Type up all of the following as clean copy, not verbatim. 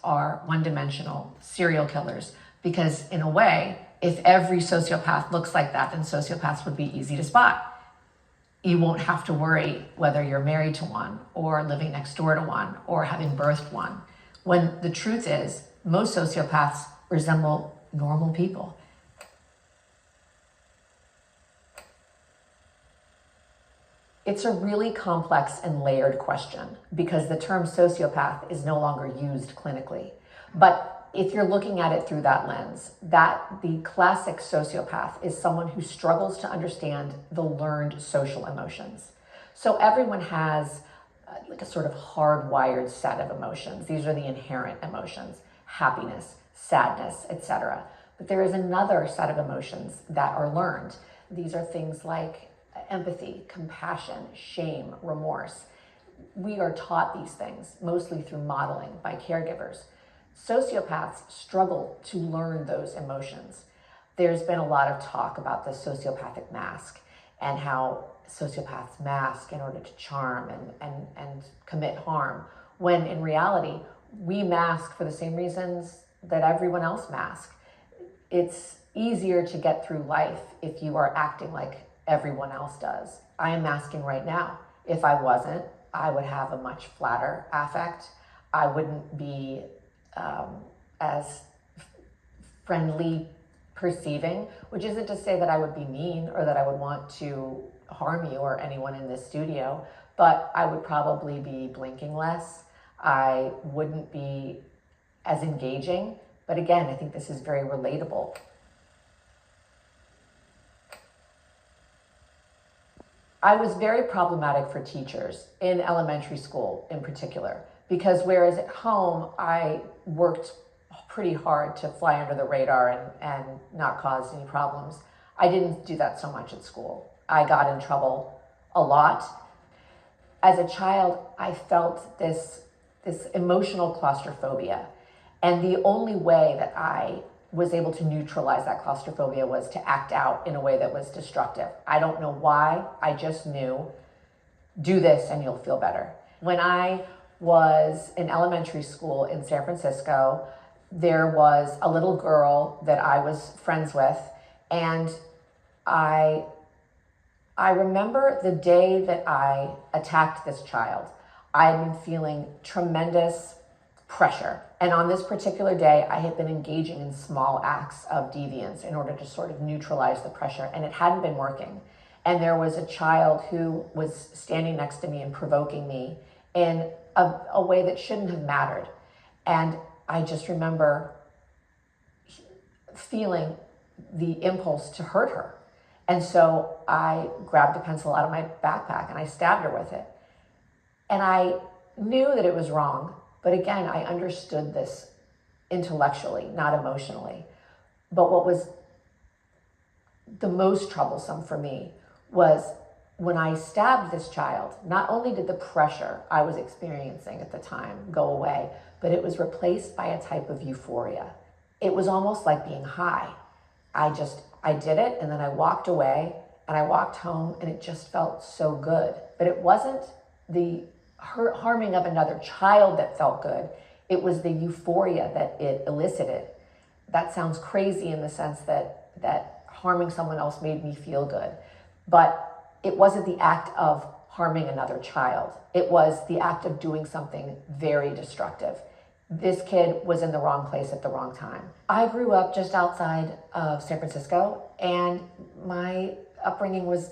are one-dimensional serial killers, because in a way, if every sociopath looks like that, then sociopaths would be easy to spot. You won't have to worry whether you're married to one or living next door to one or having birthed one. When the truth is, most sociopaths resemble normal people. It's a really complex and layered question because the term sociopath is no longer used clinically. But if you're looking at it through that lens, that the classic sociopath is someone who struggles to understand the learned social emotions. So everyone has like a sort of hardwired set of emotions. These are the inherent emotions: happiness, sadness, etc. But there is another set of emotions that are learned. These are things like empathy, compassion, shame, remorse. We are taught these things mostly through modeling by caregivers. Sociopaths struggle to learn those emotions. There's been a lot of talk about the sociopathic mask and how sociopaths mask in order to charm and commit harm, when in reality, we mask for the same reasons that everyone else masks. It's easier to get through life if you are acting like everyone else does. I am masking right now. If I wasn't, I would have a much flatter affect. I wouldn't be as friendly perceiving, which isn't to say that I would be mean or that I would want to harm you or anyone in this studio, but I would probably be blinking less. I wouldn't be as engaging. But again, I think this is very relatable. I was very problematic for teachers in elementary school in particular, because whereas at home, I worked pretty hard to fly under the radar and not cause any problems, I didn't do that so much at school. I got in trouble a lot. As a child, I felt this emotional claustrophobia. And the only way that I was able to neutralize that claustrophobia was to act out in a way that was destructive. I don't know why, I just knew, do this and you'll feel better. When I was in elementary school in San Francisco, there was a little girl that I was friends with, and I remember the day that I attacked this child. I had been feeling tremendous pressure. And on this particular day, I had been engaging in small acts of deviance in order to sort of neutralize the pressure, and it hadn't been working. And there was a child who was standing next to me and provoking me in a way that shouldn't have mattered. And I just remember feeling the impulse to hurt her. And so I grabbed a pencil out of my backpack and I stabbed her with it. And I knew that it was wrong, but again, I understood this intellectually, not emotionally. But what was the most troublesome for me was when I stabbed this child, not only did the pressure I was experiencing at the time go away, but it was replaced by a type of euphoria. It was almost like being high. I did it, and then I walked away, and I walked home, and it just felt so good. But it wasn't the harming of another child that felt good. It was the euphoria that it elicited. That sounds crazy in the sense that harming someone else made me feel good. But it wasn't the act of harming another child. It was the act of doing something very destructive. This kid was in the wrong place at the wrong time. I grew up just outside of San Francisco, and my upbringing was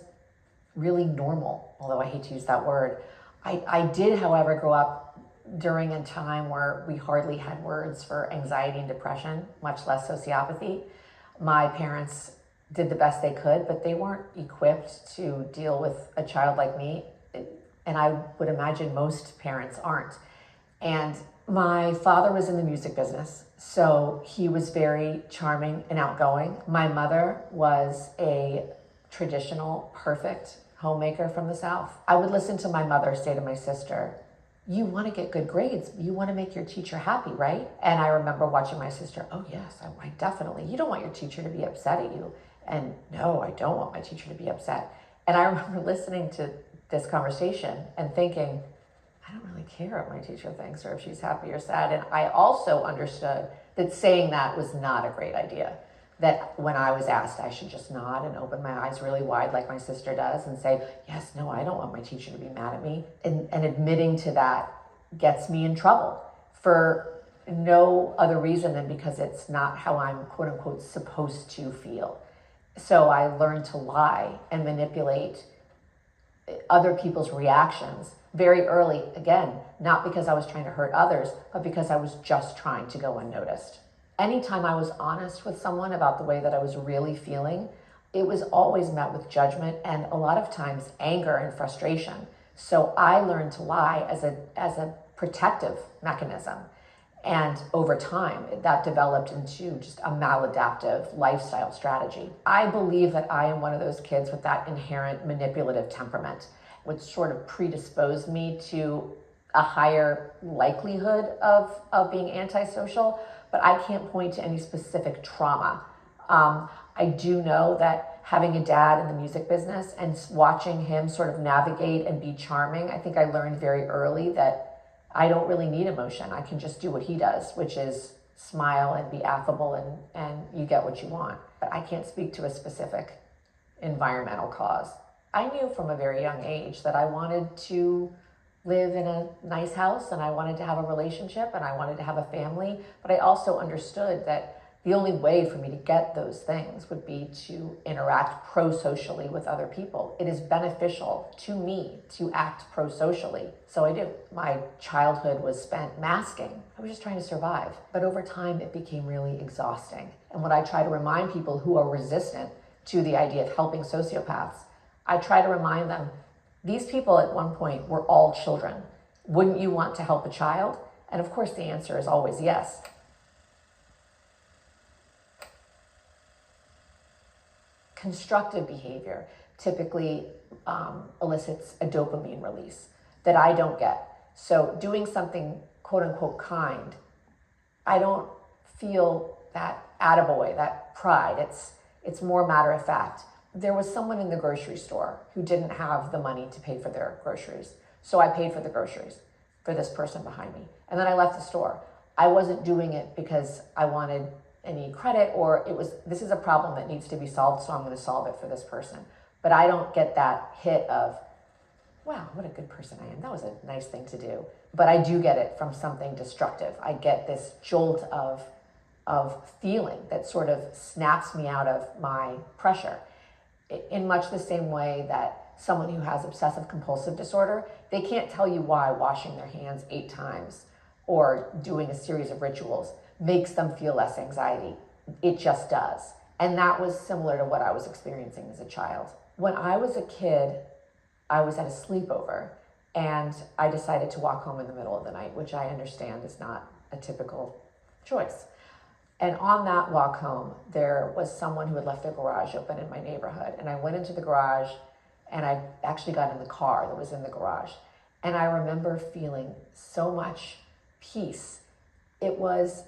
really normal, although I hate to use that word. I did, however, grow up during a time where we hardly had words for anxiety and depression, much less sociopathy. My parents did the best they could, but they weren't equipped to deal with a child like me. And I would imagine most parents aren't. And my father was in the music business, so he was very charming and outgoing. My mother was a traditional, perfect homemaker from the South. I would listen to my mother say to my sister, "You want to get good grades. You want to make your teacher happy, right?" And I remember watching my sister, "Oh yes, I definitely. You don't want your teacher to be upset at you." And "No, I don't want my teacher to be upset." And I remember listening to this conversation and thinking, I don't really care what my teacher thinks or if she's happy or sad. And I also understood that saying that was not a great idea. That when I was asked, I should just nod and open my eyes really wide like my sister does and say, yes, no, I don't want my teacher to be mad at me. And admitting to that gets me in trouble for no other reason than because it's not how I'm quote unquote supposed to feel. So I learned to lie and manipulate other people's reactions very early, again, not because I was trying to hurt others, but because I was just trying to go unnoticed. Anytime I was honest with someone about the way that I was really feeling, it was always met with judgment and a lot of times anger and frustration. So I learned to lie as a protective mechanism. And over time, that developed into just a maladaptive lifestyle strategy. I believe that I am one of those kids with that inherent manipulative temperament, which sort of predisposed me to a higher likelihood of being antisocial, but I can't point to any specific trauma. I do know that having a dad in the music business and watching him sort of navigate and be charming, I think I learned very early that I don't really need emotion. I can just do what he does, which is smile and be affable and you get what you want. But I can't speak to a specific environmental cause. I knew from a very young age that I wanted to live in a nice house and I wanted to have a relationship and I wanted to have a family, but I also understood that the only way for me to get those things would be to interact pro-socially with other people. It is beneficial to me to act pro-socially, so I do. My childhood was spent masking. I was just trying to survive. But over time, it became really exhausting. And when I try to remind people who are resistant to the idea of helping sociopaths, I try to remind them, these people at one point were all children. Wouldn't you want to help a child? And of course, the answer is always yes. Constructive behavior typically elicits a dopamine release that I don't get. So doing something quote unquote kind, I don't feel that attaboy, that pride. It's more matter of fact. There was someone in the grocery store who didn't have the money to pay for their groceries. So I paid for the groceries for this person behind me. And then I left the store. I wasn't doing it because I wanted any credit or this is a problem that needs to be solved, so I'm going to solve it for this person. But I don't get that hit of, wow, what a good person I am. That was a nice thing to do. But I do get it from something destructive. I get this jolt of feeling that sort of snaps me out of my pressure. In much the same way that someone who has obsessive compulsive disorder, they can't tell you why washing their hands 8 times or doing a series of rituals makes them feel less anxiety. It just does. And that was similar to what I was experiencing as a child. When I was a kid, I was at a sleepover and I decided to walk home in the middle of the night, which I understand is not a typical choice. And on that walk home, there was someone who had left their garage open in my neighborhood. And I went into the garage and I actually got in the car that was in the garage. And I remember feeling so much peace. It was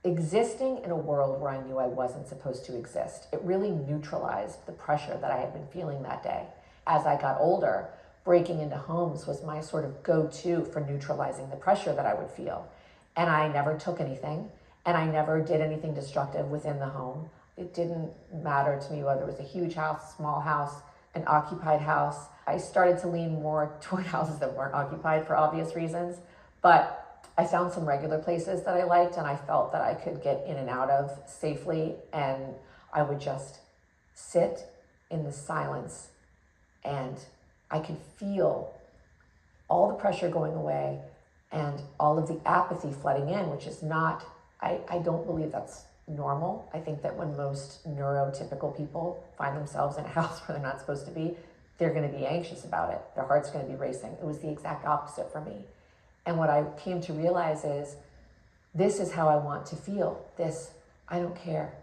existing in a world where I knew I wasn't supposed to exist. It really neutralized the pressure that I had been feeling that day. As I got older, breaking into homes was my sort of go-to for neutralizing the pressure that I would feel. And I never took anything, and I never did anything destructive within the home. It didn't matter to me whether it was a huge house, small house, an occupied house. I started to lean more toward houses that weren't occupied for obvious reasons, but I found some regular places that I liked and I felt that I could get in and out of safely, and I would just sit in the silence and I could feel all the pressure going away and all of the apathy flooding in, which is not, I don't believe that's normal. I think that when most neurotypical people find themselves in a house where they're not supposed to be, they're going to be anxious about it. Their heart's going to be racing. It was the exact opposite for me. And what I came to realize is, this is how I want to feel. This, I don't care.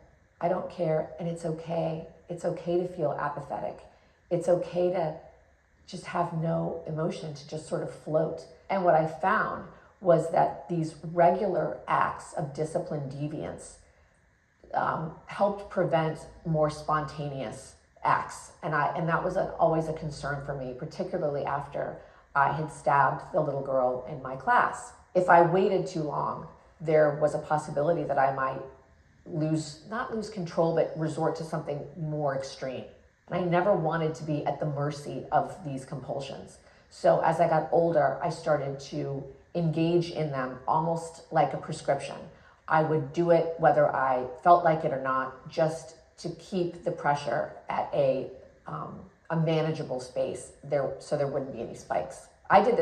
I don't care, and it's okay. It's okay to feel apathetic. It's okay to just have no emotion, to just sort of float. And what I found was that these regular acts of disciplined deviance helped prevent more spontaneous acts. And that was always a concern for me, particularly after I had stabbed the little girl in my class. If I waited too long, there was a possibility that I might not lose control, but resort to something more extreme. And I never wanted to be at the mercy of these compulsions. So as I got older, I started to engage in them almost like a prescription. I would do it whether I felt like it or not, just to keep the pressure at a manageable space so there wouldn't be any spikes. I did this